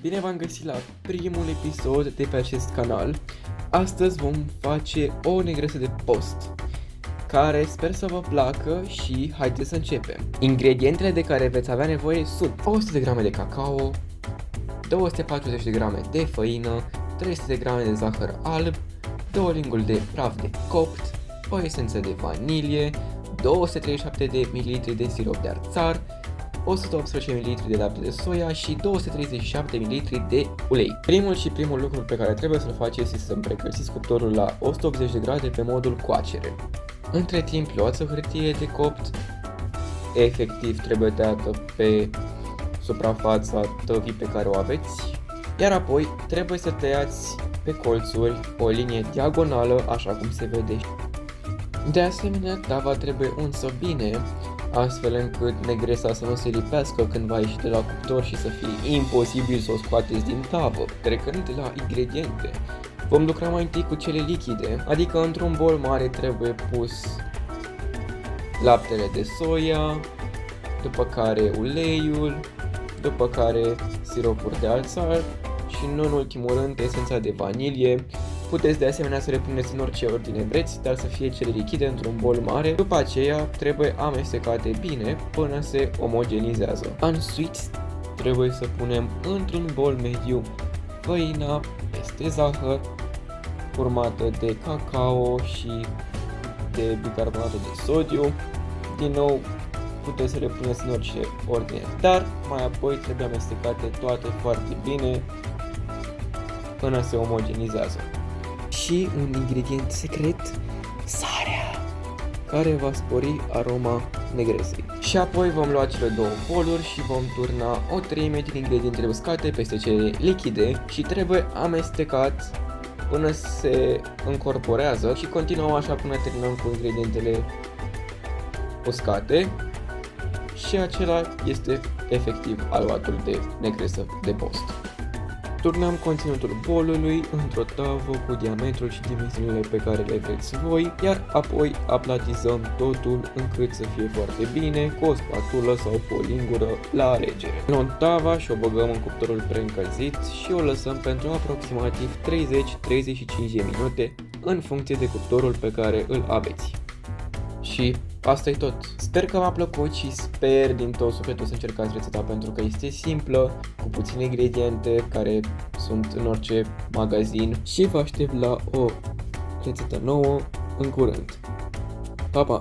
Bine v-am găsit la primul episod de pe acest canal. Astăzi vom face o negresă de post, care sper să vă placă și haideți să începem. Ingredientele de care veți avea nevoie sunt 100 de grame de cacao, 240 de grame de făină, 300 de grame de zahăr alb, 2 linguri de praf de copt, o esență de vanilie, 237 de ml de sirop de arțar, 118 ml de lapte de soia și 237 ml de ulei. Primul lucru pe care trebuie să-l faceți este să împrecălziți cuptorul la 180 de grade pe modul coacere. Între timp luați o hârtie de copt, efectiv trebuie tăiată pe suprafața tăvii pe care o aveți, iar apoi trebuie să tăiați pe colțuri o linie diagonală așa cum se vede. De asemenea, tava trebuie unsă bine, astfel încât negresa să nu se lipească când va ieși de la cuptor și să fie imposibil să o scoateți din tavă. Trecând la ingrediente, vom lucra mai întâi cu cele lichide, adică într-un bol mare trebuie pus laptele de soia, după care uleiul, după care siropul de arțar și nu în ultimul rând esența de vanilie. Puteți de asemenea să le puneți în orice ordine vreți, dar să fie cele lichide într-un bol mare. După aceea trebuie amestecate bine până se omogenizează. Însuit trebuie să punem într-un bol mediu făina peste zahăr, urmată de cacao și de bicarbonatul de sodiu. Din nou puteți să le puneți în orice ordine, dar mai apoi trebuie amestecate toate foarte bine până se omogenizează. Și un ingredient secret, sarea, care va spori aroma negresei. Și apoi vom lua cele două boluri și vom turna o treime din ingredientele uscate peste cele lichide și trebuie amestecat până se încorporează și continuăm așa până terminăm cu ingredientele uscate. Și acela este efectiv aluatul de negresă de post. Turnăm conținutul bolului într-o tavă cu diametrul și dimensiunile pe care le vreți voi, iar apoi aplatizăm totul încât să fie foarte bine cu o spatulă sau cu o lingură la alegere. Luăm tava și o băgăm în cuptorul preîncălzit și o lăsăm pentru aproximativ 30-35 de minute în funcție de cuptorul pe care îl aveți. Și asta e tot. Sper că v-a plăcut și sper din tot sufletul să încercați rețeta pentru că este simplă, cu puține ingrediente care sunt în orice magazin și vă aștept la o rețetă nouă în curând. Pa, pa!